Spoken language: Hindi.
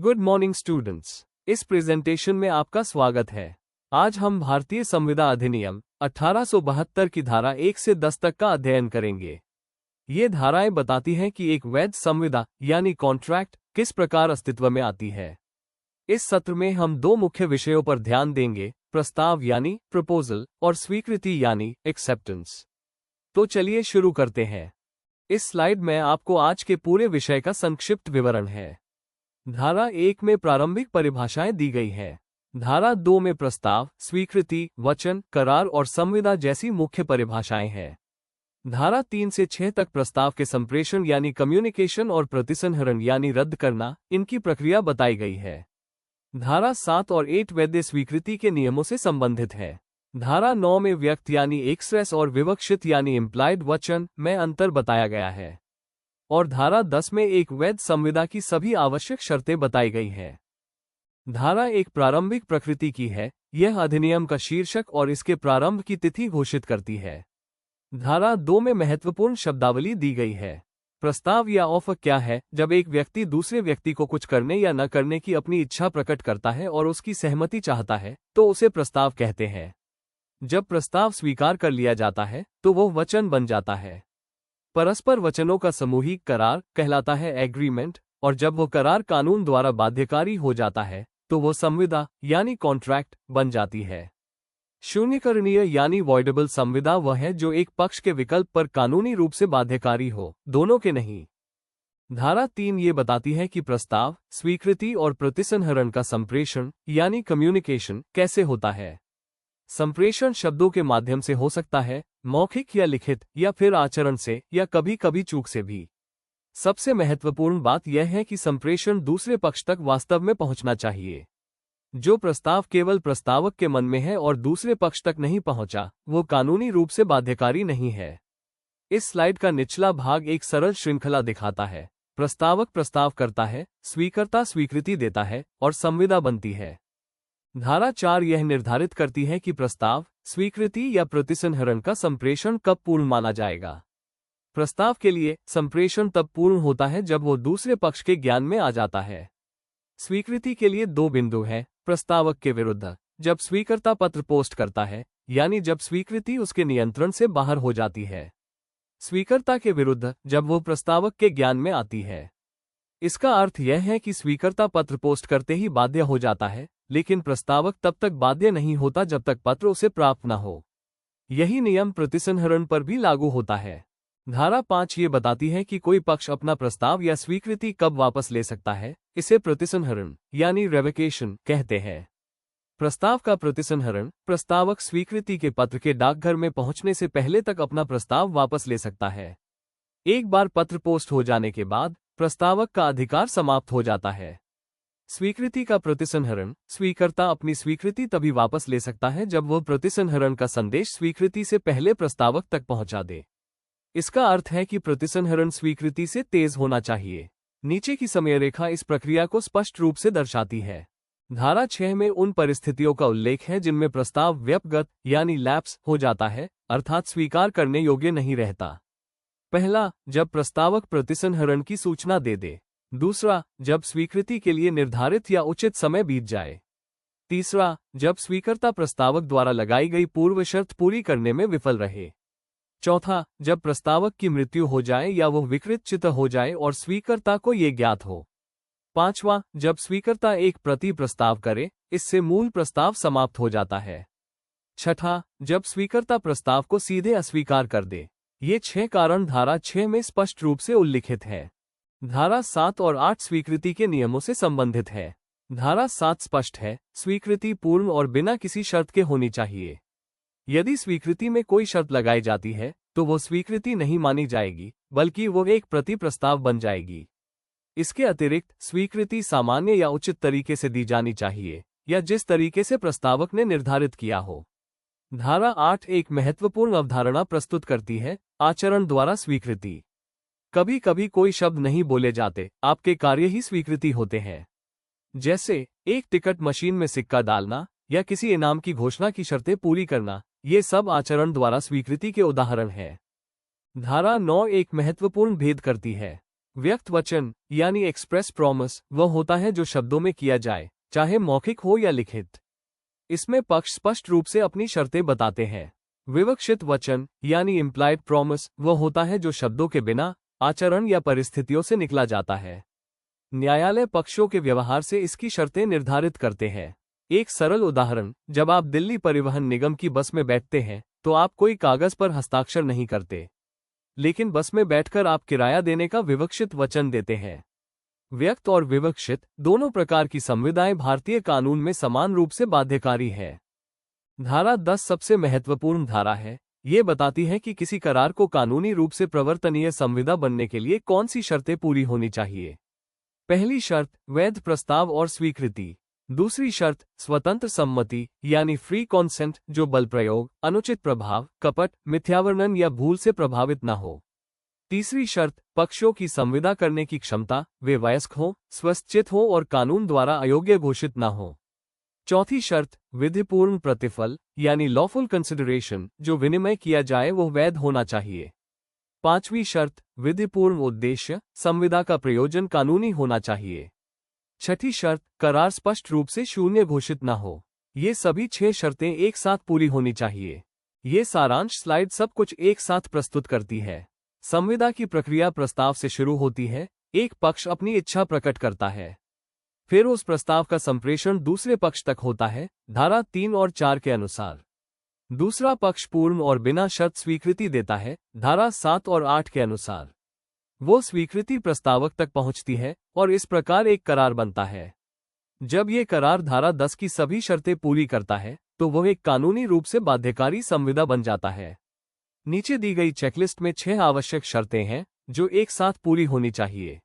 Good morning students. इस प्रेजेंटेशन में आपका स्वागत है। आज हम भारतीय संविदा अधिनियम 1872 की धारा 1 से 10 तक का अध्ययन करेंगे। ये धाराएं बताती हैं कि एक वैध संविदा यानी कॉन्ट्रैक्ट किस प्रकार अस्तित्व में आती है। इस सत्र में हम दो मुख्य विषयों पर ध्यान देंगे, प्रस्ताव यानी प्रपोजल और स्वीकृति यानी एक्सेप्टेंस। तो चलिए शुरू करते हैं। इस स्लाइड में आपको आज के पूरे विषय का संक्षिप्त विवरण है। धारा 1 में प्रारंभिक परिभाषाएं दी गई है। धारा 2 में प्रस्ताव, स्वीकृति, वचन, करार और संविदा जैसी मुख्य परिभाषाएं हैं। धारा 3 से 6 तक प्रस्ताव के संप्रेषण यानी कम्युनिकेशन और प्रतिसंहरण यानी रद्द करना, इनकी प्रक्रिया बताई गई है। धारा 7 और 8 वैध स्वीकृति के नियमों से संबंधित है। धारा 9 में व्यक्त यानी एक्सप्रेस और विवक्षित यानी इम्प्लाइड वचन में अंतर बताया गया है। और धारा 10 में एक वैध संविदा की सभी आवश्यक शर्तें बताई गई हैं। धारा 1 प्रारंभिक प्रकृति की है। यह अधिनियम का शीर्षक और इसके प्रारंभ की तिथि घोषित करती है। धारा 2 में महत्वपूर्ण शब्दावली दी गई है। प्रस्ताव या ऑफर क्या है? जब एक व्यक्ति दूसरे व्यक्ति को कुछ करने या न करने की अपनी इच्छा प्रकट करता है और उसकी सहमति चाहता है तो उसे प्रस्ताव कहते हैं। जब प्रस्ताव स्वीकार कर लिया जाता है तो वो वचन बन जाता है। परस्पर वचनों का सामूहिक करार कहलाता है एग्रीमेंट, और जब वो करार कानून द्वारा बाध्यकारी हो जाता है तो वो संविदा यानी कॉन्ट्रैक्ट बन जाती है। शून्यकरणीय यानी वॉइडेबल संविदा वह है जो एक पक्ष के विकल्प पर कानूनी रूप से बाध्यकारी हो, दोनों के नहीं। धारा 3 ये बताती है कि प्रस्ताव, स्वीकृति और प्रतिसंहरण का संप्रेषण यानी कम्युनिकेशन कैसे होता है। संप्रेषण शब्दों के माध्यम से हो सकता है, मौखिक या लिखित, या फिर आचरण से, या कभी कभी चूक से भी। सबसे महत्वपूर्ण बात यह है कि संप्रेषण दूसरे पक्ष तक वास्तव में पहुंचना चाहिए। जो प्रस्ताव केवल प्रस्तावक के मन में है और दूसरे पक्ष तक नहीं पहुंचा, वो कानूनी रूप से बाध्यकारी नहीं है। इस स्लाइड का निचला भाग एक सरल श्रृंखला दिखाता है। प्रस्तावक प्रस्ताव करता है, स्वीकर्ता स्वीकृति देता है और संविदा बनती है। धारा 4 यह निर्धारित करती है कि प्रस्ताव, स्वीकृति या प्रतिसंहरण का संप्रेषण कब पूर्ण माना जाएगा। प्रस्ताव के लिए संप्रेषण तब पूर्ण होता है जब वो दूसरे पक्ष के ज्ञान में आ जाता है। स्वीकृति के लिए दो बिंदु हैं। प्रस्तावक के विरुद्ध, जब स्वीकर्ता पत्र पोस्ट करता है, यानी जब स्वीकृति उसके नियंत्रण से बाहर हो जाती है। स्वीकर्ता के विरुद्ध, जब वो प्रस्तावक के ज्ञान में आती है। इसका अर्थ यह है कि स्वीकर्ता पत्र पोस्ट करते ही बाध्य हो जाता है, लेकिन प्रस्तावक तब तक बाध्य नहीं होता जब तक पत्र उसे प्राप्त न हो। यही नियम प्रतिसंहरण पर भी लागू होता है। धारा 5 ये बताती है कि कोई पक्ष अपना प्रस्ताव या स्वीकृति कब वापस ले सकता है। इसे प्रतिसंहरण यानी रेवोकेशन कहते हैं। प्रस्ताव का प्रतिसंहरण, प्रस्तावक स्वीकृति के पत्र के डाकघर में पहुंचने से पहले तक अपना प्रस्ताव वापस ले सकता है। एक बार पत्र पोस्ट हो जाने के बाद प्रस्तावक का अधिकार समाप्त हो जाता है। स्वीकृति का प्रतिसंहरण, स्वीकर्ता अपनी स्वीकृति तभी वापस ले सकता है जब वह प्रतिसंहरण का संदेश स्वीकृति से पहले प्रस्तावक तक पहुंचा दे। इसका अर्थ है कि प्रतिसंहरण स्वीकृति से तेज होना चाहिए। नीचे की समयरेखा इस प्रक्रिया को स्पष्ट रूप से दर्शाती है। धारा 6 में उन परिस्थितियों का उल्लेख है जिनमें प्रस्ताव व्यपगत यानी लैप्स हो जाता है, अर्थात स्वीकार करने योग्य नहीं रहता। पहला, जब प्रस्तावक प्रतिसंहरण की सूचना दे दे। दूसरा, जब स्वीकृति के लिए निर्धारित या उचित समय बीत जाए। तीसरा, जब स्वीकर्ता प्रस्तावक द्वारा लगाई गई पूर्व शर्त पूरी करने में विफल रहे। चौथा, जब प्रस्तावक की मृत्यु हो जाए या वह विकृत चित्त हो जाए और स्वीकर्ता को ये ज्ञात हो। पांचवा, जब स्वीकर्ता एक प्रति प्रस्ताव करे, इससे मूल प्रस्ताव समाप्त हो जाता है। छठा, जब स्वीकर्ता प्रस्ताव को सीधे अस्वीकार कर दे। ये 6 कारण धारा 6 में स्पष्ट रूप से उल्लिखित है। धारा 7 और 8 स्वीकृति के नियमों से संबंधित है। धारा 7 स्पष्ट है, स्वीकृति पूर्ण और बिना किसी शर्त के होनी चाहिए। यदि स्वीकृति में कोई शर्त लगाई जाती है तो वो स्वीकृति नहीं मानी जाएगी, बल्कि वो एक प्रति प्रस्ताव बन जाएगी। इसके अतिरिक्त स्वीकृति सामान्य या उचित तरीके से दी जानी चाहिए, या जिस तरीके से प्रस्तावक ने निर्धारित किया हो। धारा 8 एक महत्वपूर्ण अवधारणा प्रस्तुत करती है, आचरण द्वारा स्वीकृति। कभी कभी कोई शब्द नहीं बोले जाते, आपके कार्य ही स्वीकृति होते हैं। जैसे एक टिकट मशीन में सिक्का डालना या किसी इनाम की घोषणा की शर्तें पूरी करना, ये सब आचरण द्वारा स्वीकृति के उदाहरण हैं। धारा 9 एक महत्वपूर्ण भेद करती है। व्यक्त वचन यानी एक्सप्रेस प्रॉमिस वह होता है जो शब्दों में किया जाए, चाहे मौखिक हो या लिखित। इसमें पक्ष स्पष्ट रूप से अपनी शर्तें बताते हैं। विवक्षित वचन यानी इम्प्लाइड प्रॉमिस वह होता है जो शब्दों के बिना आचरण या परिस्थितियों से निकला जाता है। न्यायालय पक्षों के व्यवहार से इसकी शर्तें निर्धारित करते हैं। एक सरल उदाहरण, जब आप दिल्ली परिवहन निगम की बस में बैठते हैं तो आप कोई कागज पर हस्ताक्षर नहीं करते, लेकिन बस में बैठकर आप किराया देने का विवक्षित वचन देते हैं। व्यक्त और विवक्षित दोनों प्रकार की संविदाएं भारतीय कानून में समान रूप से बाध्यकारी है। धारा 10 सबसे महत्वपूर्ण धारा है। ये बताती है कि किसी करार को कानूनी रूप से प्रवर्तनीय संविदा बनने के लिए कौन सी शर्तें पूरी होनी चाहिए। पहली शर्त, वैध प्रस्ताव और स्वीकृति। दूसरी शर्त, स्वतंत्र सम्मति यानी फ्री कॉन्सेंट, जो बल प्रयोग, अनुचित प्रभाव, कपट, मिथ्यावर्णन या भूल से प्रभावित न हो। तीसरी शर्त, पक्षों की संविदा करने की क्षमता, वे वयस्क हों, स्वच्छित हों और कानून द्वारा अयोग्य घोषित न हो। चौथी शर्त, विधिपूर्ण प्रतिफल यानी लॉफुल कंसिडरेशन, जो विनिमय किया जाए वो वैध होना चाहिए। पांचवी शर्त, विधिपूर्ण उद्देश्य, संविदा का प्रयोजन कानूनी होना चाहिए। छठी शर्त, करार स्पष्ट रूप से शून्य घोषित न हो। ये सभी 6 शर्तें एक साथ पूरी होनी चाहिए। ये सारांश स्लाइड सब कुछ एक साथ प्रस्तुत करती है। संविदा की प्रक्रिया प्रस्ताव से शुरू होती है। एक पक्ष अपनी इच्छा प्रकट करता है, फिर उस प्रस्ताव का संप्रेषण दूसरे पक्ष तक होता है, धारा 3 और 4 के अनुसार। दूसरा पक्ष पूर्ण और बिना शर्त स्वीकृति देता है, धारा 7 और 8 के अनुसार। वो स्वीकृति प्रस्तावक तक पहुंचती है और इस प्रकार एक करार बनता है। जब ये करार धारा 10 की सभी शर्तें पूरी करता है तो वह एक कानूनी रूप से बाध्यकारी संविदा बन जाता है। नीचे दी गई चेकलिस्ट में 6 आवश्यक शर्तें हैं जो एक साथ पूरी होनी चाहिए।